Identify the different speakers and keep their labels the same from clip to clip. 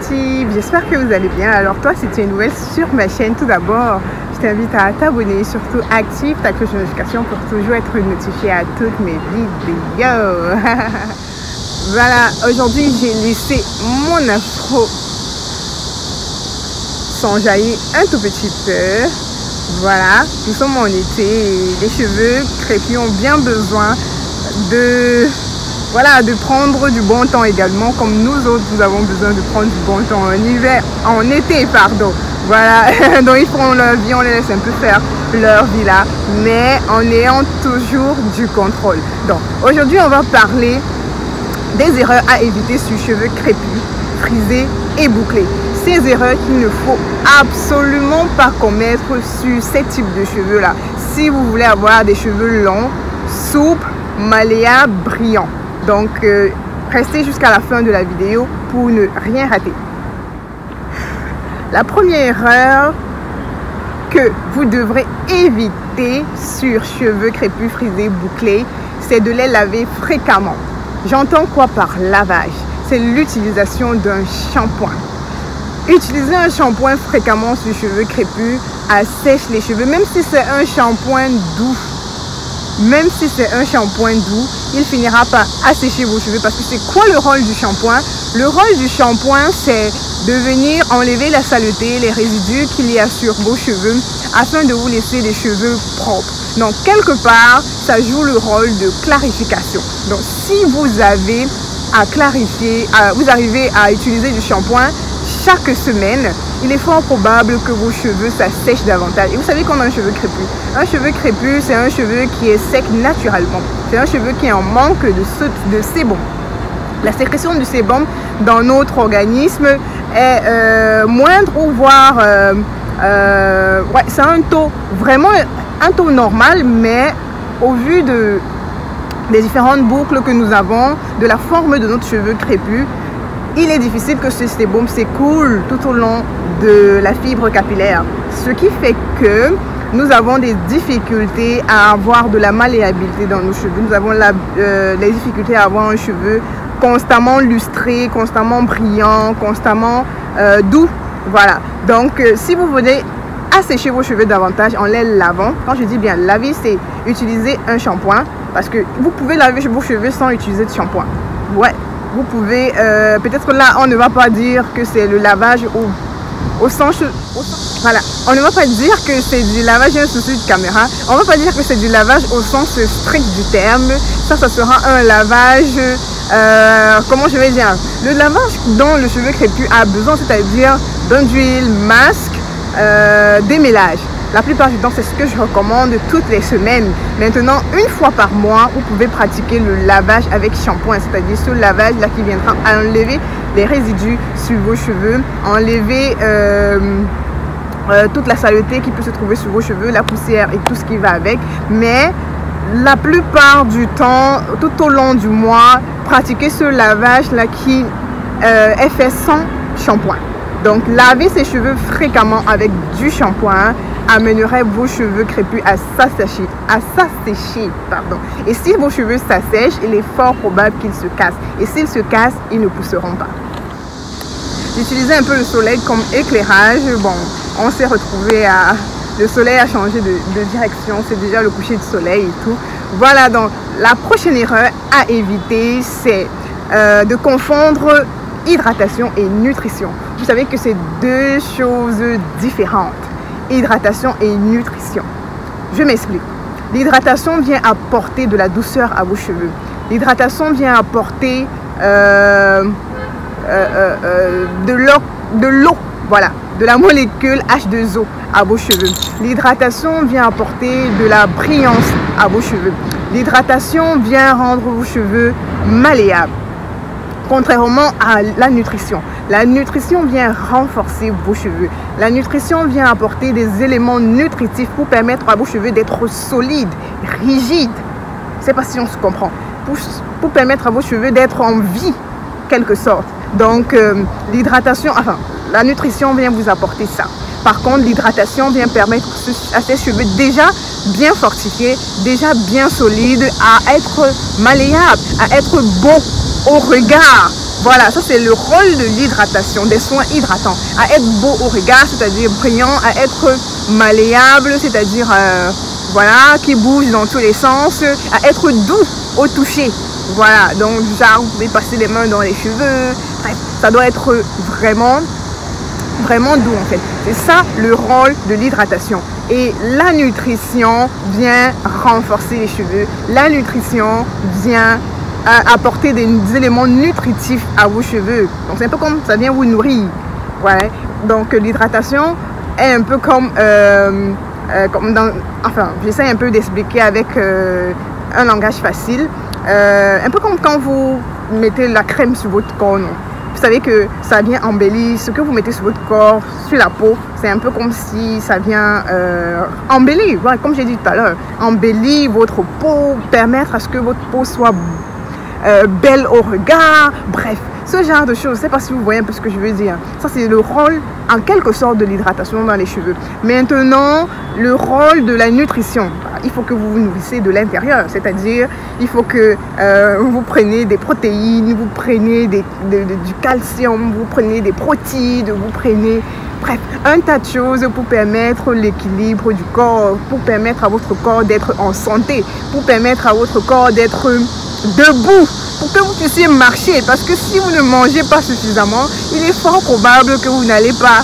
Speaker 1: native, j'espère que vous allez bien. Alors toi, si tu es nouvelle sur ma chaîne, tout d'abord, je t'invite à t'abonner, surtout active ta cloche de notification pour toujours être notifié à toutes mes vidéos. Voilà, aujourd'hui j'ai laissé mon afro s'enjailler un tout petit peu. Voilà, nous sommes en été et les cheveux crépus ont bien besoin de prendre du bon temps également, comme nous autres nous avons besoin de prendre du bon temps en été, pardon. Voilà, donc ils font leur vie, on les laisse un peu faire leur vie là, mais en ayant toujours du contrôle. Donc aujourd'hui on va parler des erreurs à éviter sur cheveux crépus, frisés et bouclés. Ces erreurs qu'il ne faut absolument pas commettre sur ces types de cheveux là, si vous voulez avoir des cheveux longs, souples, malléables, brillants. Donc restez jusqu'à la fin de la vidéo pour ne rien rater. La première erreur que vous devrez éviter sur cheveux crépus, frisés, bouclés, c'est de les laver fréquemment. J'entends quoi par lavage? C'est l'utilisation d'un shampoing. Utiliser un shampoing fréquemment sur cheveux crépus assèche les cheveux, même si c'est un shampoing doux. Même si c'est un shampoing doux, il finira par assécher vos cheveux. Parce que c'est quoi le rôle du shampoing? Le rôle du shampoing, c'est de venir enlever la saleté, les résidus qu'il y a sur vos cheveux afin de vous laisser des cheveux propres. Donc quelque part, ça joue le rôle de clarification. Donc si vous avez à clarifier, vous arrivez à utiliser du shampoing chaque semaine, il est fort probable que vos cheveux s'assèchent davantage. Et vous savez qu'on a un cheveu crépus. Un cheveu crépus, c'est un cheveu qui est sec naturellement. C'est un cheveu qui est en manque de sébum. La sécrétion du sébum dans notre organisme est moindre ou voire c'est un taux vraiment un taux normal, mais au vu des différentes boucles que nous avons, de la forme de notre cheveu crépus, il est difficile que ce sébum s'écoule tout au long de la fibre capillaire, ce qui fait que nous avons des difficultés à avoir de la malléabilité dans nos cheveux. Nous avons les difficultés à avoir un cheveu constamment lustré, constamment brillant, constamment doux. Voilà. Donc, si vous venez assécher vos cheveux davantage en les lavant, quand je dis bien laver, c'est utiliser un shampoing, parce que vous pouvez laver vos cheveux sans utiliser de shampoing. Ouais. Vous pouvez, peut-être là, on ne va pas dire que c'est le lavage au sens, voilà, on ne va pas dire que c'est du lavage, j'ai un souci de caméra, on ne va pas dire que c'est du lavage au sens strict du terme. Ça sera un lavage, comment je vais dire, le lavage dont le cheveu crépus a besoin, c'est-à-dire d'un huile, masque, démêlage. La plupart du temps, c'est ce que je recommande toutes les semaines. Maintenant, une fois par mois, vous pouvez pratiquer le lavage avec shampoing, c'est-à-dire ce lavage-là qui viendra enlever les résidus sur vos cheveux, enlever toute la saleté qui peut se trouver sur vos cheveux, la poussière et tout ce qui va avec. Mais la plupart du temps, tout au long du mois, pratiquez ce lavage-là qui est fait sans shampoing. Donc, laver ses cheveux fréquemment avec du shampoing amènerait vos cheveux crépus à s'assécher. Et si vos cheveux s'assèchent, il est fort probable qu'ils se cassent. Et s'ils se cassent, ils ne pousseront pas. J'utilisais un peu le soleil comme éclairage. Bon, on s'est retrouvé à... Le soleil a changé de direction. C'est déjà le coucher du soleil et tout. Voilà, donc la prochaine erreur à éviter, c'est de confondre hydratation et nutrition. Vous savez que c'est deux choses différentes. Hydratation et nutrition. Je m'explique. L'hydratation vient apporter de la douceur à vos cheveux. L'hydratation vient apporter de l'eau, voilà, de la molécule H2O à vos cheveux. L'hydratation vient apporter de la brillance à vos cheveux. L'hydratation vient rendre vos cheveux malléables. Contrairement à la nutrition vient renforcer vos cheveux. La nutrition vient apporter des éléments nutritifs pour permettre à vos cheveux d'être solides, rigides. Je ne sais pas si on se comprend. Pour permettre à vos cheveux d'être en vie, quelque sorte. Donc, la nutrition vient vous apporter ça. Par contre, l'hydratation vient permettre à ces cheveux déjà bien fortifiés, déjà bien solides, à être malléables, à être beaux au regard. Voilà, ça c'est le rôle de l'hydratation, des soins hydratants. À être beau au regard, c'est-à-dire brillant, à être malléable, c'est-à-dire voilà, qui bouge dans tous les sens, à être doux au toucher. Voilà, donc genre vous pouvez passer les mains dans les cheveux. Bref, ça doit être vraiment doux en fait. C'est ça le rôle de l'hydratation. Et la nutrition vient renforcer les cheveux. La nutrition vient apporter des éléments nutritifs à vos cheveux. Donc c'est un peu comme ça vient vous nourrir. Ouais. Donc l'hydratation est un peu comme dans, enfin j'essaie un peu d'expliquer avec un langage facile. Un peu comme quand vous mettez la crème sur votre corps, non? Vous savez que ça vient embellir ce que vous mettez sur votre corps, sur la peau. C'est un peu comme si ça vient embellir, voilà, comme j'ai dit tout à l'heure, embellir votre peau, permettre à ce que votre peau soit belle au regard, bref, ce genre de choses. Je ne sais pas si vous voyez un peu ce que je veux dire. Ça, c'est le rôle, en quelque sorte, de l'hydratation dans les cheveux. Maintenant, le rôle de la nutrition. Il faut que vous vous nourrissez de l'intérieur, c'est-à-dire, il faut que vous preniez des protéines, vous preniez du calcium, vous prenez des protéines, vous prenez... Bref, un tas de choses pour permettre l'équilibre du corps, pour permettre à votre corps d'être en santé, pour permettre à votre corps d'être debout, pour que vous puissiez marcher. Parce que si vous ne mangez pas suffisamment, il est fort probable que vous n'allez pas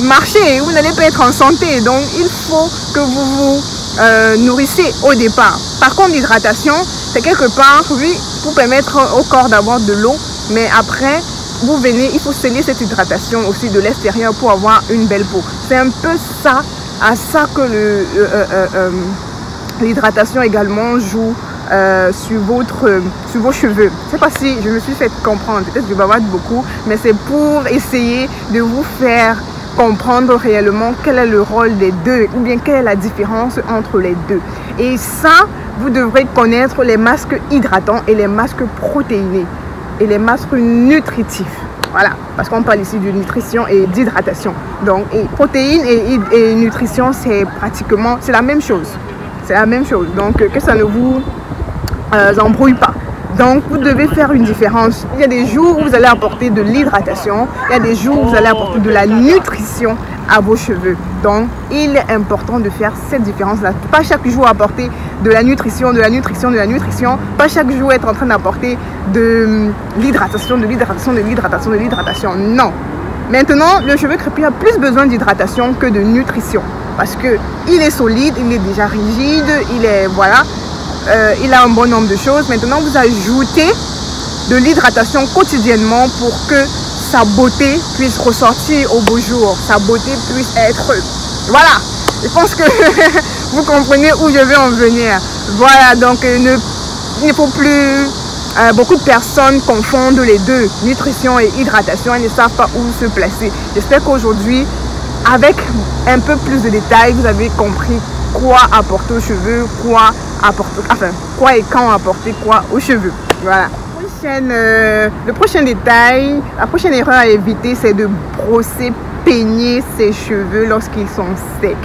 Speaker 1: marcher, vous n'allez pas être en santé. Donc, il faut que vous vous nourrissez au départ. Par contre, l'hydratation, c'est quelque part, oui, pour permettre au corps d'avoir de l'eau, mais après, vous venez, il faut sceller cette hydratation aussi de l'extérieur pour avoir une belle peau. C'est un peu ça, à ça que l'hydratation également joue sur vos cheveux. Je ne sais pas si je me suis fait comprendre, peut-être que je bavarde beaucoup, mais c'est pour essayer de vous faire comprendre réellement quel est le rôle des deux, ou bien quelle est la différence entre les deux. Et ça, vous devrez connaître les masques hydratants et les masques protéinés et les masques nutritifs. Voilà, parce qu'on parle ici de nutrition et d'hydratation. Donc, protéines et nutrition, c'est pratiquement, c'est la même chose. C'est la même chose. Donc, que ça ne vous embrouille pas. Donc, vous devez faire une différence. Il y a des jours où vous allez apporter de l'hydratation. Il y a des jours où vous allez apporter de la nutrition à vos cheveux. Donc, il est important de faire cette différence-là. Pas chaque jour apporter de la nutrition, de la nutrition, de la nutrition. Pas chaque jour être en train d'apporter de l'hydratation, de l'hydratation, de l'hydratation, de l'hydratation. Non. Maintenant, le cheveu crépus a plus besoin d'hydratation que de nutrition. Parce qu'il est solide, il est déjà rigide, il est, voilà, il a un bon nombre de choses. Maintenant, vous ajoutez de l'hydratation quotidiennement pour que sa beauté puisse ressortir au beau jour, sa beauté puisse être... Voilà, je pense que vous comprenez où je vais en venir. Voilà, donc il ne faut plus... beaucoup de personnes confondent les deux, nutrition et hydratation, et ne savent pas où se placer. J'espère qu'aujourd'hui, avec un peu plus de détails, vous avez compris quoi apporter aux cheveux, quoi et quand apporter quoi aux cheveux. Voilà. Le prochain détail, la prochaine erreur à éviter, c'est de brosser, peigner ses cheveux lorsqu'ils sont secs.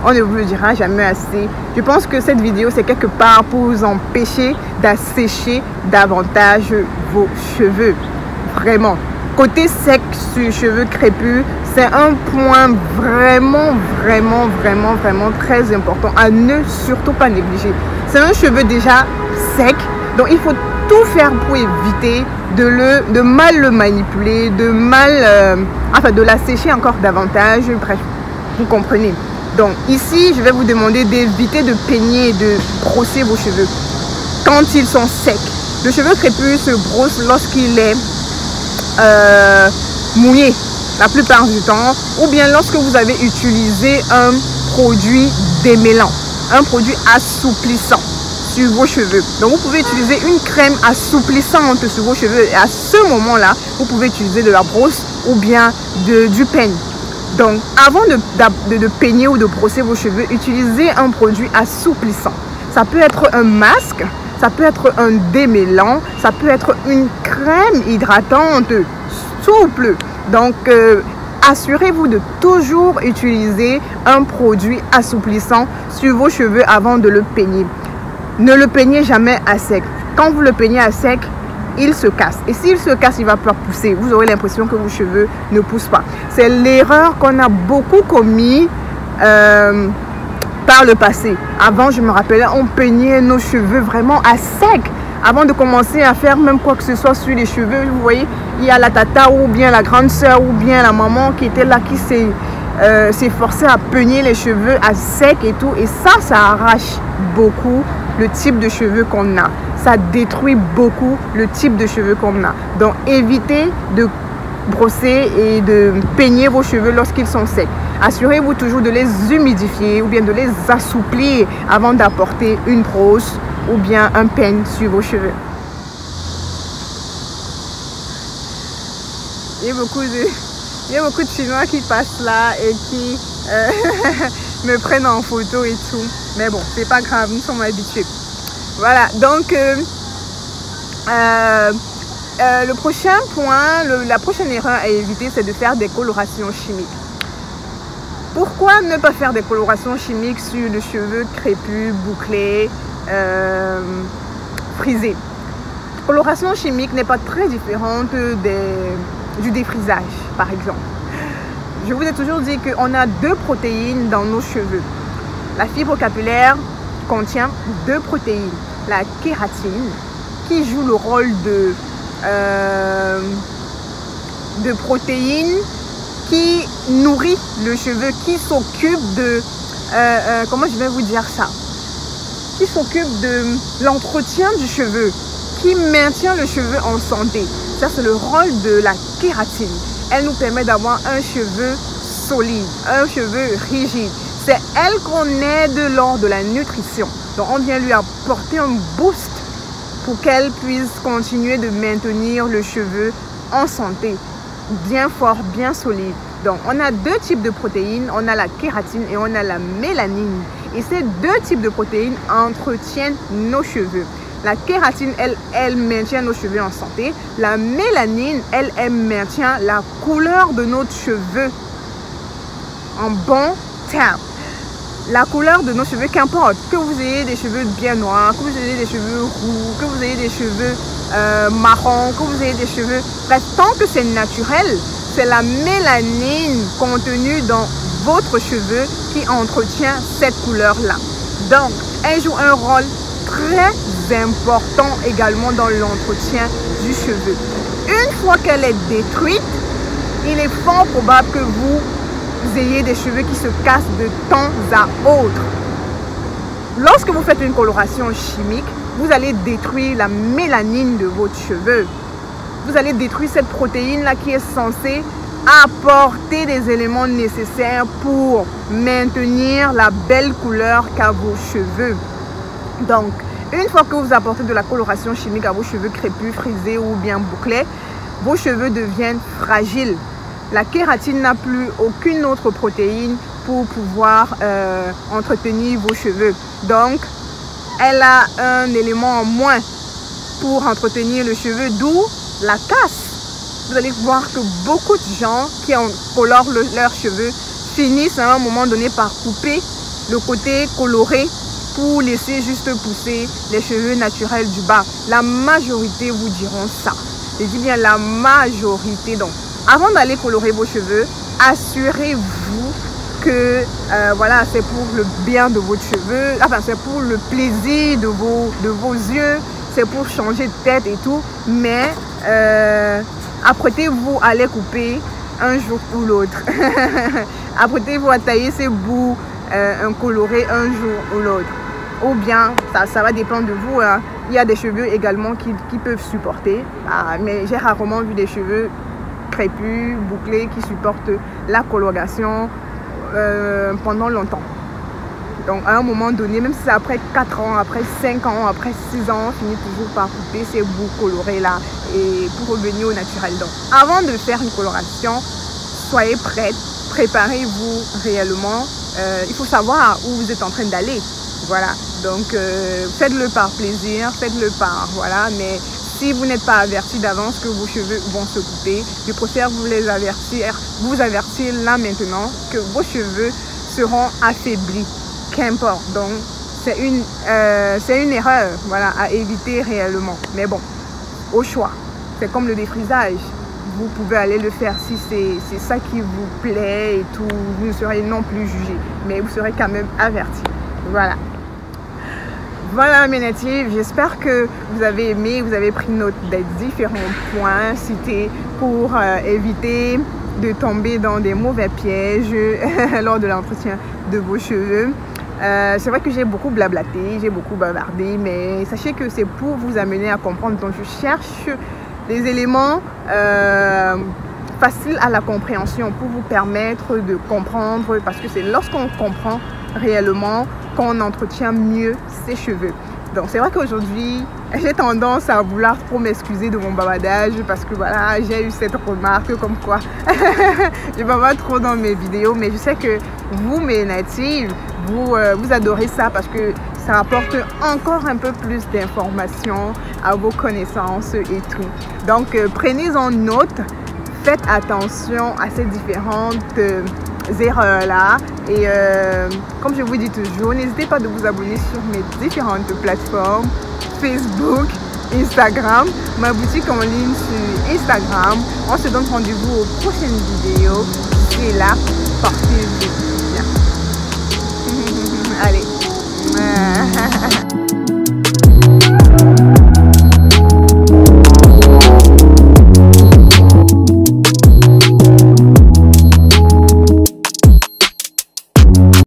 Speaker 1: On ne vous le dira jamais assez. Je pense que cette vidéo, c'est quelque part pour vous empêcher d'assécher davantage vos cheveux. Vraiment. Côté sec sur cheveux crépus, c'est un point vraiment très important à ne surtout pas négliger. C'est un cheveu déjà sec, donc il faut tout faire pour éviter de mal le manipuler, de l'assécher encore davantage. Bref, vous comprenez. Donc ici, je vais vous demander d'éviter de peigner et de brosser vos cheveux quand ils sont secs. Le cheveu crépus se brosse lorsqu'il est mouillé la plupart du temps, ou bien lorsque vous avez utilisé un produit démêlant, un produit assouplissant sur vos cheveux. Donc vous pouvez utiliser une crème assouplissante sur vos cheveux, et à ce moment là vous pouvez utiliser de la brosse ou bien du peigne. Donc avant de peigner ou de brosser vos cheveux, utilisez un produit assouplissant. Ça peut être un masque, ça peut être un démêlant, ça peut être une crème hydratante souple. Donc assurez-vous de toujours utiliser un produit assouplissant sur vos cheveux avant de le peigner. Ne le peignez jamais à sec. Quand vous le peignez à sec, il se casse. Et s'il se casse, il va pas pousser. Vous aurez l'impression que vos cheveux ne poussent pas. C'est l'erreur qu'on a beaucoup commis par le passé. Avant, je me rappelais, on peignait nos cheveux vraiment à sec. Avant de commencer à faire même quoi que ce soit sur les cheveux, vous voyez, il y a la tata ou bien la grande soeur ou bien la maman qui était là, qui s'est forcée à peigner les cheveux à sec et tout. Et ça arrache beaucoup le type de cheveux qu'on a. Ça détruit beaucoup le type de cheveux qu'on a. Donc, évitez de brosser et de peigner vos cheveux lorsqu'ils sont secs. Assurez-vous toujours de les humidifier ou bien de les assouplir avant d'apporter une brosse ou bien un peigne sur vos cheveux. Il y a beaucoup de Chinois qui passent là et qui me prennent en photo et tout. Mais bon, c'est pas grave, nous sommes habitués. Voilà, donc le prochain point, la prochaine erreur à éviter, c'est de faire des colorations chimiques. Pourquoi ne pas faire des colorations chimiques sur le cheveu crépus, bouclé, frisé? Coloration chimique n'est pas très différente du défrisage, par exemple. Je vous ai toujours dit qu'on a 2 protéines dans nos cheveux. La fibre capillaire contient 2 protéines. La kératine, qui joue le rôle de protéines qui nourrit le cheveu, qui s'occupe de... comment je vais vous dire ça? Qui s'occupe de l'entretien du cheveu, qui maintient le cheveu en santé. Ça, c'est le rôle de la kératine. Elle nous permet d'avoir un cheveu solide, un cheveu rigide. C'est elle qu'on aide lors de la nutrition. Donc, on vient lui apporter un boost pour qu'elle puisse continuer de maintenir le cheveu en santé, bien fort, bien solide. Donc, on a 2 types de protéines. On a la kératine et on a la mélanine. Et ces 2 types de protéines entretiennent nos cheveux. La kératine, elle maintient nos cheveux en santé. La mélanine, elle maintient la couleur de nos cheveux en bon terme. La couleur de nos cheveux, qu'importe, que vous ayez des cheveux bien noirs, que vous ayez des cheveux roux, que vous ayez des cheveux marrons, que vous ayez des cheveux... Bref, tant que c'est naturel, c'est la mélanine contenue dans votre cheveu qui entretient cette couleur-là. Donc, elle joue un rôle très important également dans l'entretien du cheveu. Une fois qu'elle est détruite, il est fort probable que vous ayez des cheveux qui se cassent de temps à autre. Lorsque vous faites une coloration chimique, vous allez détruire la mélanine de votre cheveu. Vous allez détruire cette protéine-là qui est censée apporter des éléments nécessaires pour maintenir la belle couleur qu'a vos cheveux. Donc, une fois que vous apportez de la coloration chimique à vos cheveux crépus, frisés ou bien bouclés, vos cheveux deviennent fragiles. La kératine n'a plus aucune autre protéine pour pouvoir entretenir vos cheveux. Donc, elle a un élément en moins pour entretenir le cheveu, d'où la casse. Vous allez voir que beaucoup de gens qui colorent leurs cheveux finissent à un moment donné par couper le côté coloré pour laisser juste pousser les cheveux naturels du bas. La majorité vous diront ça. Je dis bien la majorité. Donc, avant d'aller colorer vos cheveux, assurez-vous que voilà, c'est pour le bien de votre cheveu, enfin c'est pour le plaisir de vos yeux, c'est pour changer de tête et tout, mais apprêtez-vous à les couper un jour ou l'autre. Apprêtez-vous à tailler ces bouts colorés un jour ou l'autre. Ou bien, ça va dépendre de vous, hein. Il y a des cheveux également qui peuvent supporter, mais j'ai rarement vu des cheveux crépus, bouclés, qui supportent la coloration pendant longtemps. Donc à un moment donné, même si c'est après 4 ans, après 5 ans, après 6 ans, on finit toujours par couper ces bouts colorés là et pour revenir au naturel. Donc avant de faire une coloration, soyez prête, préparez-vous réellement. Il faut savoir où vous êtes en train d'aller. Voilà, donc faites-le par plaisir, faites-le par, voilà, mais si vous n'êtes pas averti d'avance que vos cheveux vont se couper, je préfère vous avertir là maintenant que vos cheveux seront affaiblis, qu'importe. Donc c'est une erreur, voilà, à éviter réellement. Mais bon, au choix. C'est comme le défrisage. Vous pouvez aller le faire si c'est ça qui vous plaît et tout. Vous ne serez non plus jugé, mais vous serez quand même averti. Voilà. Voilà mes natifs, j'espère que vous avez aimé, vous avez pris note des différents points cités pour éviter de tomber dans des mauvais pièges lors de l'entretien de vos cheveux. C'est vrai que j'ai beaucoup blablaté, j'ai beaucoup bavardé, mais sachez que c'est pour vous amener à comprendre. Donc je cherche des éléments faciles à la compréhension pour vous permettre de comprendre, parce que c'est lorsqu'on comprend réellement qu'on entretient mieux ses cheveux. Donc c'est vrai qu'aujourd'hui j'ai tendance à vouloir trop m'excuser de mon bavardage, parce que voilà, j'ai eu cette remarque comme quoi je bavarde trop dans mes vidéos, mais je sais que vous mes natives, vous adorez ça parce que ça apporte encore un peu plus d'informations à vos connaissances et tout. Donc prenez-en note, faites attention à ces différentes erreurs là, et comme je vous dis toujours, n'hésitez pas de vous abonner sur mes différentes plateformes Facebook, Instagram, ma boutique en ligne sur Instagram. On se donne rendez-vous aux prochaines vidéos. C'est là, portez-vous.